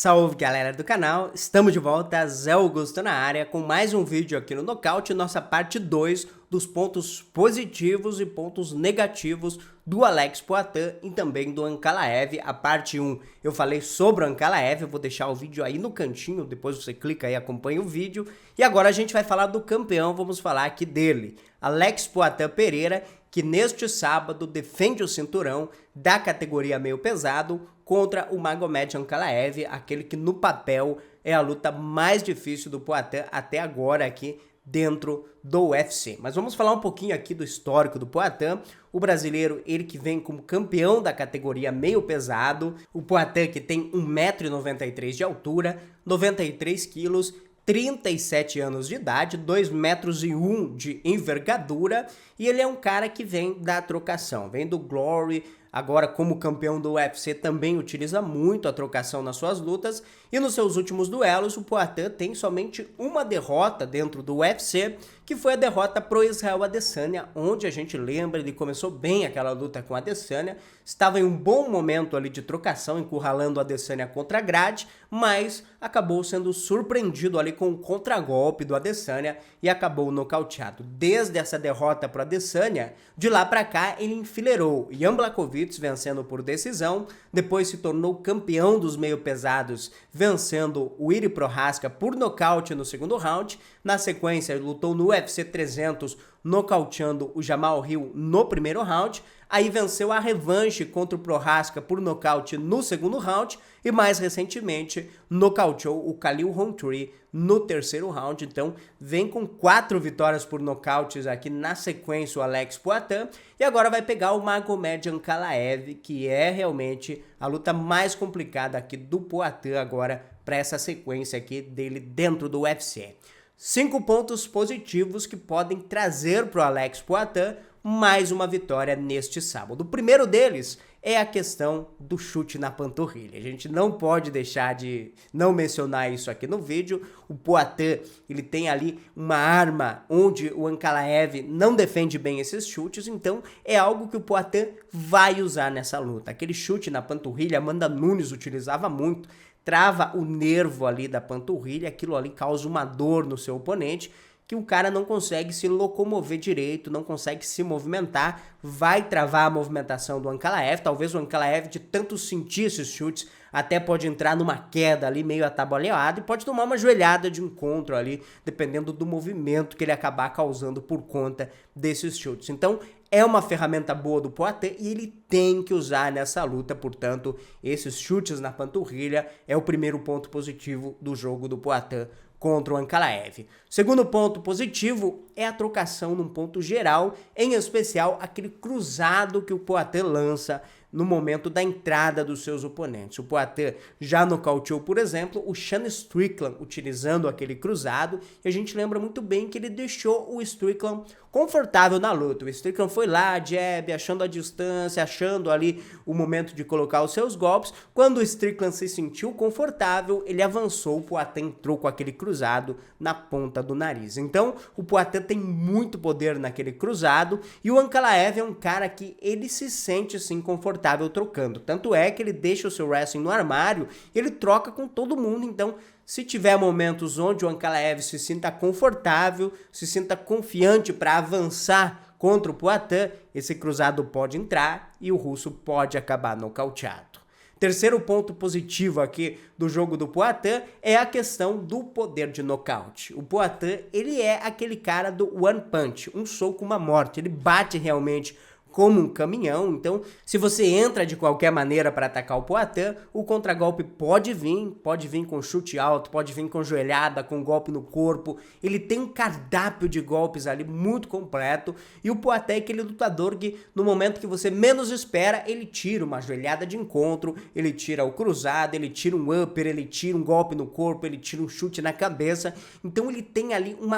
Salve galera do canal, estamos de volta, Zé Augusto na área com mais um vídeo aqui no Nocaute, nossa parte 2 dos pontos positivos e pontos negativos do Alex Poatan e também do Ankalaev. A parte 1 eu falei sobre o Ankalaev, eu vou deixar o vídeo aí no cantinho, depois você clica aí e acompanha o vídeo. E agora a gente vai falar do campeão, vamos falar aqui dele, Alex Poatan Pereira, que neste sábado defende o cinturão da categoria meio pesado contra o Magomed Ankalaev, aquele que no papel é a luta mais difícil do Poatan até agora aqui dentro do UFC. Mas vamos falar um pouquinho aqui do histórico do Poatan. O brasileiro, ele que vem como campeão da categoria meio pesado, o Poatan que tem 1,93 m de altura, 93 quilos, 37 anos de idade, 2,1 metros de envergadura, e ele é um cara que vem da trocação, vem do Glory. Agora, como campeão do UFC, também utiliza muito a trocação nas suas lutas, e nos seus últimos duelos, o Poatan tem somente uma derrota dentro do UFC, que foi a derrota pro Israel Adesanya, onde a gente lembra, ele começou bem aquela luta com a Adesanya, estava em um bom momento ali de trocação, encurralando a Adesanya contra a grade, mas acabou sendo surpreendido ali com o contragolpe do Adesanya e acabou nocauteado. Desde essa derrota pro Adesanya, de lá pra cá ele enfileirou Jan Blachowicz vencendo por decisão, depois se tornou campeão dos meio pesados, vencendo o Iri Prochazka por nocaute no segundo round. Na sequência, lutou no UFC 300, nocauteando o Jamal Hill no primeiro round. Aí venceu a revanche contra o Prochazka por nocaute no segundo round. E mais recentemente, nocauteou o Khalil Rountree no terceiro round. Então, vem com 4 vitórias por nocautes aqui na sequência o Alex Poatan. E agora vai pegar o Magomed Ankalaev, que é realmente a luta mais complicada aqui do Poatan agora para essa sequência aqui dele dentro do UFC. 5 pontos positivos que podem trazer para o Alex Poatan mais uma vitória neste sábado. O primeiro deles é a questão do chute na panturrilha. A gente não pode deixar de não mencionar isso aqui no vídeo. O Poatan, ele tem ali uma arma onde o Ankalaev não defende bem esses chutes, então é algo que o Poatan vai usar nessa luta. Aquele chute na panturrilha, Amanda Nunes utilizava muito, trava o nervo ali da panturrilha, aquilo ali causa uma dor no seu oponente, que o cara não consegue se locomover direito, não consegue se movimentar, vai travar a movimentação do Ankalaev. Talvez o Ankalaev, de tanto sentir esses chutes, até pode entrar numa queda ali meio atabalhoado e pode tomar uma joelhada de encontro ali, dependendo do movimento que ele acabar causando por conta desses chutes. Então, é uma ferramenta boa do Poatan e ele tem que usar nessa luta, portanto, esses chutes na panturrilha é o primeiro ponto positivo do jogo do Poatan contra o Ankalaev. Segundo ponto positivo é a trocação num ponto geral, em especial aquele cruzado que o Poatan lança no momento da entrada dos seus oponentes. O Poatan já nocauteou, por exemplo, o Sean Strickland utilizando aquele cruzado, e a gente lembra muito bem que ele deixou o Strickland confortável na luta. O Strickland foi lá, jab, achando a distância, achando ali o momento de colocar os seus golpes. Quando o Strickland se sentiu confortável, ele avançou, o Poatan entrou com aquele cruzado na ponta do nariz. Então, o Poatan tem muito poder naquele cruzado, e o Ankalaev é um cara que ele se sente assim confortável trocando. Tanto é que ele deixa o seu wrestling no armário, ele troca com todo mundo. Então, se tiver momentos onde o Ankalaev se sinta confortável, se sinta confiante para avançar contra o Poatan, esse cruzado pode entrar e o russo pode acabar nocauteado. Terceiro ponto positivo aqui do jogo do Poatan é a questão do poder de nocaute. O Poatan, ele é aquele cara do one punch, um soco, uma morte. Ele bate realmente como um caminhão. Então, se você entra de qualquer maneira para atacar o Poatan, o contragolpe pode vir com chute alto, pode vir com joelhada, com golpe no corpo. Ele tem um cardápio de golpes ali muito completo, e o Poatan é aquele lutador que no momento que você menos espera, ele tira uma joelhada de encontro, ele tira o cruzado, ele tira um upper, ele tira um golpe no corpo, ele tira um chute na cabeça. Então ele tem ali um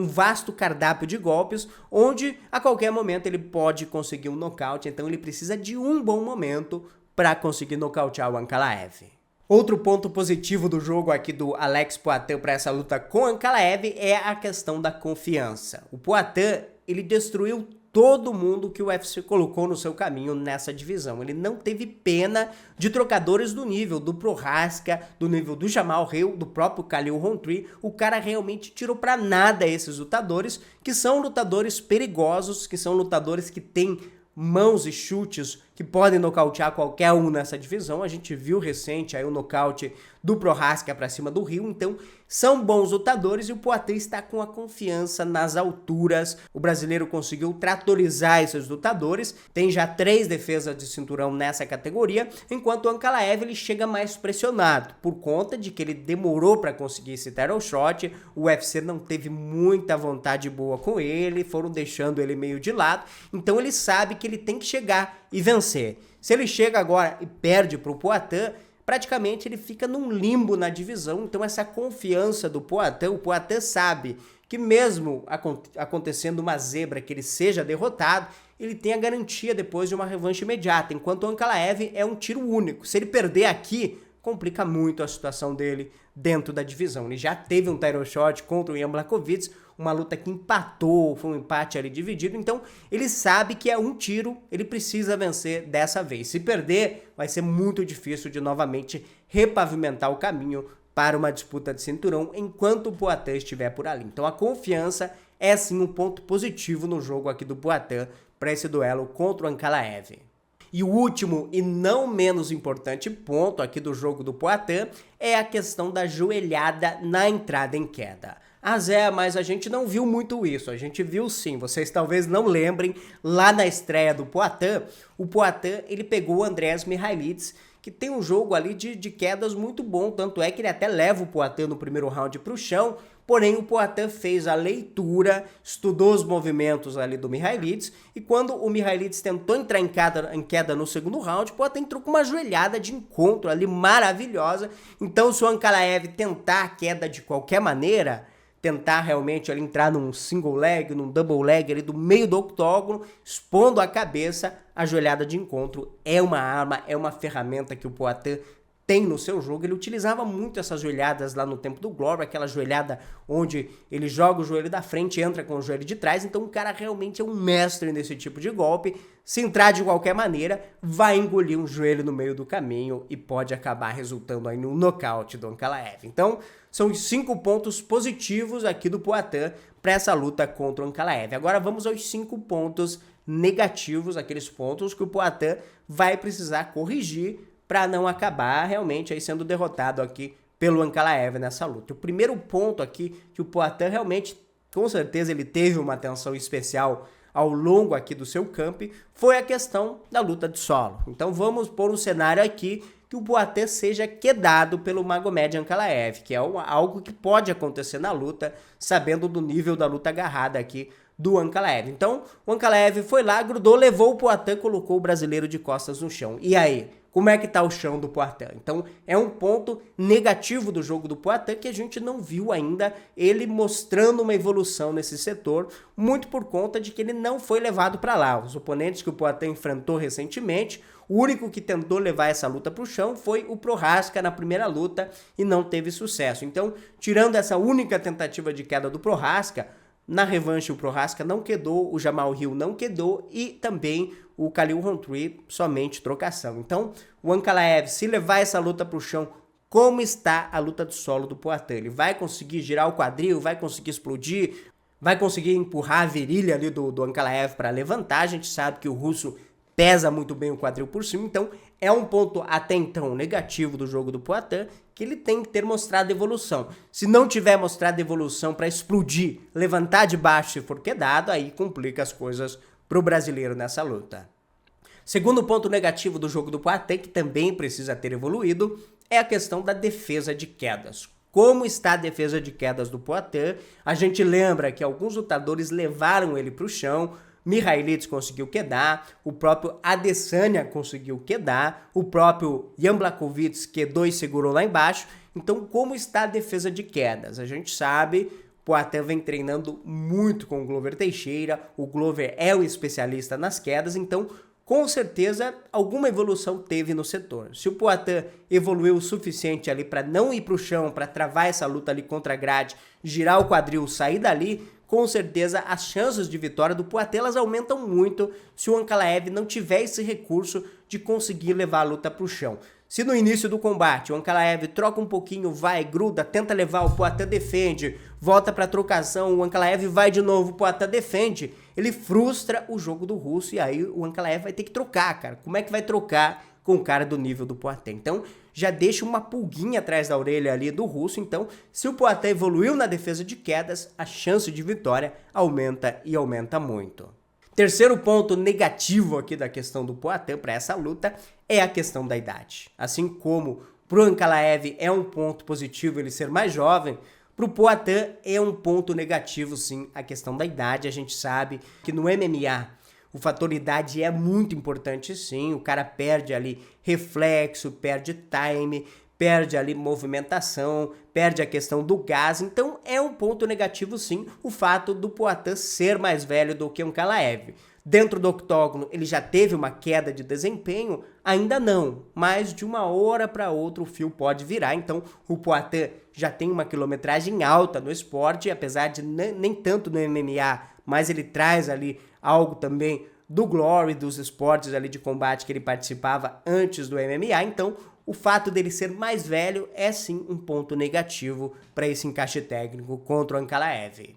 vasto cardápio de golpes, onde a qualquer momento ele pode conseguir um nocaute. Então ele precisa de um bom momento para conseguir nocautear o Ankalaev. Outro ponto positivo do jogo aqui do Alex Poatan para essa luta com o Ankalaev é a questão da confiança. O Poatan, ele destruiu todo mundo que o UFC colocou no seu caminho nessa divisão. Ele não teve pena de trocadores do nível do Prochazka, do nível do Jamahal Hill, do próprio Khalil Rountree. O cara realmente tirou pra nada esses lutadores, que são lutadores perigosos, que são lutadores que têm mãos e chutes que podem nocautear qualquer um nessa divisão. A gente viu recente aí o nocaute do Prochazka pra cima do Hill, então são bons lutadores e o Poatan está com a confiança nas alturas. O brasileiro conseguiu tratorizar esses lutadores, tem já 3 defesas de cinturão nessa categoria, enquanto o Ankalaev ele chega mais pressionado, por conta de que ele demorou para conseguir esse title shot, o UFC não teve muita vontade boa com ele, foram deixando ele meio de lado, então ele sabe que ele tem que chegar e vencer. Se ele chega agora e perde para o Poatan, praticamente ele fica num limbo na divisão, então essa confiança do Poatan, o Poatan sabe que mesmo acontecendo uma zebra que ele seja derrotado, ele tem a garantia depois de uma revanche imediata, enquanto o Ankalaev é um tiro único. Se ele perder aqui, complica muito a situação dele dentro da divisão. Ele já teve um title shot contra o Jan Blachowicz, uma luta que empatou, foi um empate ali dividido, então ele sabe que é um tiro, ele precisa vencer dessa vez. Se perder, vai ser muito difícil de novamente repavimentar o caminho para uma disputa de cinturão enquanto o Poatan estiver por ali. Então a confiança é sim um ponto positivo no jogo aqui do Poatan para esse duelo contra o Ankalaev. E o último e não menos importante ponto aqui do jogo do Poatan é a questão da joelhada na entrada em queda. Zé, mas a gente não viu muito isso, a gente viu sim, vocês talvez não lembrem, lá na estreia do Poatan, o Poatan ele pegou o Andreas Mihailidze, que tem um jogo ali de quedas muito bom, tanto é que ele até leva o Poatan no primeiro round para o chão, porém o Poatan fez a leitura, estudou os movimentos ali do Mihailidze, e quando o Mihailidze tentou entrar em queda no segundo round, o Poatan entrou com uma joelhada de encontro ali maravilhosa, então se o Ankalaev tentar a queda de qualquer maneira, tentar realmente ali entrar num single leg, num double leg ali do meio do octógono, expondo a cabeça, a joelhada de encontro é uma arma, é uma ferramenta que o Poatan tem no seu jogo. Ele utilizava muito essas joelhadas lá no tempo do Glory, aquela joelhada onde ele joga o joelho da frente e entra com o joelho de trás, então o cara realmente é um mestre nesse tipo de golpe. Se entrar de qualquer maneira, vai engolir um joelho no meio do caminho e pode acabar resultando aí no nocaute do Ankalaev. Então, são os 5 pontos positivos aqui do Poatan para essa luta contra o Ankalaev. Agora vamos aos 5 pontos negativos, aqueles pontos que o Poatan vai precisar corrigir para não acabar realmente aí sendo derrotado aqui pelo Ankalaev nessa luta. O primeiro ponto aqui que o Poatan realmente, com certeza ele teve uma atenção especial ao longo aqui do seu camp, foi a questão da luta de solo. Então vamos pôr um cenário aqui que o Poatan seja quedado pelo Magomed Ankalaev, que é algo que pode acontecer na luta, sabendo do nível da luta agarrada aqui do Ankalaev. Então o Ankalaev foi lá, grudou, levou o Poatan, colocou o brasileiro de costas no chão. E aí? Como é que tá o chão do Poatan? Então é um ponto negativo do jogo do Poatan que a gente não viu ainda ele mostrando uma evolução nesse setor, muito por conta de que ele não foi levado para lá. Os oponentes que o Poatan enfrentou recentemente, o único que tentou levar essa luta para o chão foi o Prochazka na primeira luta e não teve sucesso. Então, tirando essa única tentativa de queda do Prochazka, na revanche o Prochazka não quedou, o Jamahal Hill não quedou e também o Khalil Rountree somente trocação. Então, o Ankalaev, se levar essa luta para o chão, como está a luta de solo do Poatan? Ele vai conseguir girar o quadril, vai conseguir explodir, vai conseguir empurrar a virilha ali do Ankalaev para levantar. A gente sabe que o russo pesa muito bem o quadril por cima, então é um ponto até então negativo do jogo do Poatan, que ele tem que ter mostrado evolução. Se não tiver mostrado evolução para explodir, levantar de baixo se for quedado, aí complica as coisas para o brasileiro nessa luta. Segundo ponto negativo do jogo do Poatan, que também precisa ter evoluído, é a questão da defesa de quedas. Como está a defesa de quedas do Poatan? A gente lembra que alguns lutadores levaram ele para o chão, Mihailidze conseguiu quedar, o próprio Adesanya conseguiu quedar, o próprio Jan Blachowicz quedou e segurou lá embaixo. Então, como está a defesa de quedas? A gente sabe, o Poatan vem treinando muito com o Glover Teixeira, o Glover é o especialista nas quedas, então com certeza alguma evolução teve no setor. Se o Poatan evoluiu o suficiente ali para não ir para o chão, para travar essa luta ali contra a grade, girar o quadril, sair dali, com certeza as chances de vitória do Poatan elas aumentam muito se o Ankalaev não tiver esse recurso de conseguir levar a luta para o chão. Se no início do combate o Ankalaev troca um pouquinho, vai, gruda, tenta levar, o Poatan defende, volta para trocação, o Ankalaev vai de novo, o Poatan defende, ele frustra o jogo do russo e aí o Ankalaev vai ter que trocar, cara. Como é que vai trocar com o cara do nível do Poatan? Então já deixa uma pulguinha atrás da orelha ali do russo. Então se o Poatan evoluiu na defesa de quedas, a chance de vitória aumenta e aumenta muito. Terceiro ponto negativo aqui da questão do Poatan para essa luta é a questão da idade. Assim como para o Ankalaev é um ponto positivo ele ser mais jovem, para o Poatan é um ponto negativo sim a questão da idade. A gente sabe que no MMA o fator idade é muito importante sim, o cara perde ali reflexo, perde time, perde ali movimentação, perde a questão do gás, então é um ponto negativo sim o fato do Poatan ser mais velho do que o Ankalaev. Dentro do octógono ele já teve uma queda de desempenho? Ainda não, mas de uma hora para outra o fio pode virar, então o Poatan já tem uma quilometragem alta no esporte, apesar de nem tanto no MMA, mas ele traz ali algo também do Glory, dos esportes ali de combate que ele participava antes do MMA, então o fato dele ser mais velho é sim um ponto negativo para esse encaixe técnico contra o Ankalaev.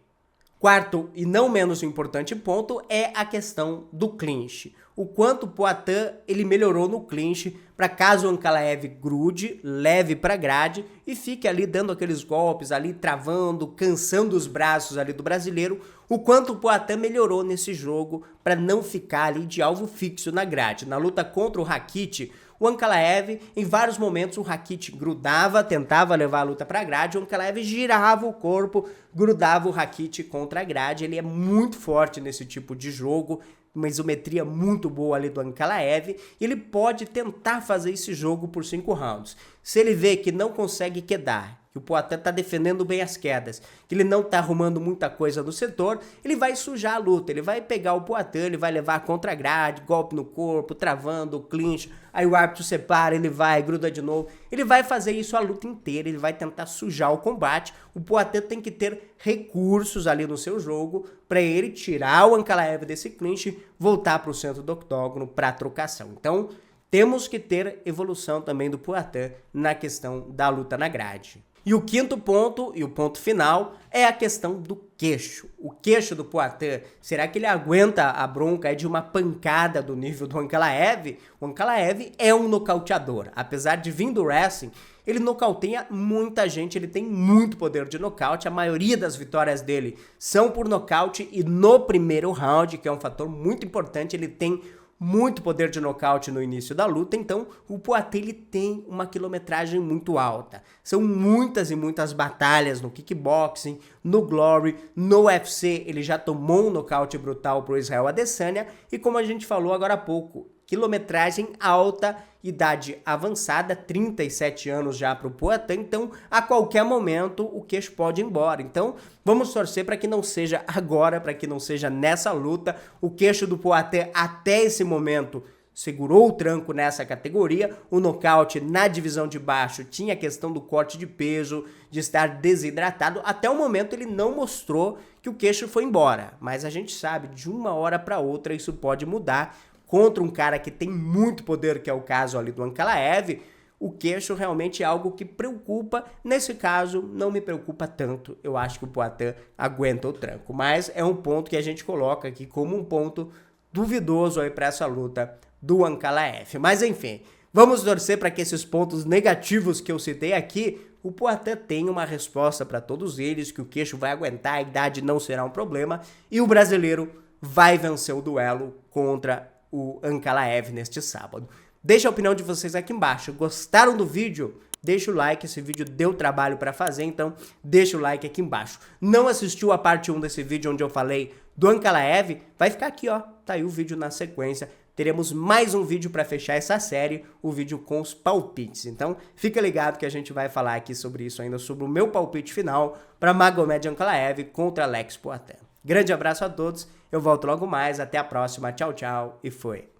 Quarto e não menos importante ponto é a questão do clinch. O quanto o Poatan ele melhorou no clinch para caso o Ankalaev grude, leve para grade e fique ali dando aqueles golpes ali, travando, cansando os braços ali do brasileiro, o quanto o Poatan melhorou nesse jogo para não ficar ali de alvo fixo na grade. Na luta contra o Rakit, o Ankalaev, em vários momentos, o Rakit grudava, tentava levar a luta para a grade, o Ankalaev girava o corpo, grudava o Rakit contra a grade. Ele é muito forte nesse tipo de jogo, uma isometria muito boa ali do Ankalaev, e ele pode tentar fazer esse jogo por 5 rounds. Se ele vê que não consegue quedar, que o Poatan tá defendendo bem as quedas, que ele não tá arrumando muita coisa no setor, ele vai sujar a luta, ele vai pegar o Poatan, ele vai levar contra a grade, golpe no corpo, travando, clinch, aí o árbitro separa, ele vai, gruda de novo, ele vai fazer isso a luta inteira, ele vai tentar sujar o combate. O Poatan tem que ter recursos ali no seu jogo para ele tirar o Ankalaev desse clinch, voltar para o centro do octógono para trocação. Então temos que ter evolução também do Poatan na questão da luta na grade. E o quinto ponto, e o ponto final, é a questão do queixo. O queixo do Poatan, será que ele aguenta a bronca de uma pancada do nível do Ankalaev? O Ankalaev é um nocauteador. Apesar de vir do wrestling, ele nocauteia muita gente, ele tem muito poder de nocaute. A maioria das vitórias dele são por nocaute e no primeiro round, que é um fator muito importante, ele tem muito poder de nocaute no início da luta. Então o Poatan ele tem uma quilometragem muito alta. São muitas e muitas batalhas no kickboxing, no Glory, no UFC. Ele já tomou um nocaute brutal pro Israel Adesanya e, como a gente falou agora há pouco, quilometragem alta, idade avançada, 37 anos já para o Poatan, então a qualquer momento o queixo pode ir embora. Então vamos torcer para que não seja agora, para que não seja nessa luta. O queixo do Poatan até esse momento segurou o tranco nessa categoria. O nocaute na divisão de baixo tinha a questão do corte de peso, de estar desidratado. Até o momento ele não mostrou que o queixo foi embora, mas a gente sabe, de uma hora para outra isso pode mudar. Contra um cara que tem muito poder, que é o caso ali do Ankalaev, o queixo realmente é algo que preocupa. Nesse caso, não me preocupa tanto. Eu acho que o Poatan aguenta o tranco. Mas é um ponto que a gente coloca aqui como um ponto duvidoso aí para essa luta do Ankalaev. Mas enfim, vamos torcer para que esses pontos negativos que eu citei aqui, o Poatan tenha uma resposta para todos eles, que o queixo vai aguentar, a idade não será um problema, e o brasileiro vai vencer o duelo contra o Ankalaev neste sábado. Deixa a opinião de vocês aqui embaixo. Gostaram do vídeo? Deixa o like, esse vídeo deu trabalho para fazer, então deixa o like aqui embaixo. Não assistiu a parte 1 desse vídeo onde eu falei do Ankalaev? Vai ficar aqui, ó, tá aí o vídeo na sequência. Teremos mais um vídeo para fechar essa série, o vídeo com os palpites. Então fica ligado que a gente vai falar aqui sobre isso ainda, sobre o meu palpite final para Magomed Ankalaev contra Alex Poatan. Grande abraço a todos, eu volto logo mais, até a próxima, tchau, tchau e foi.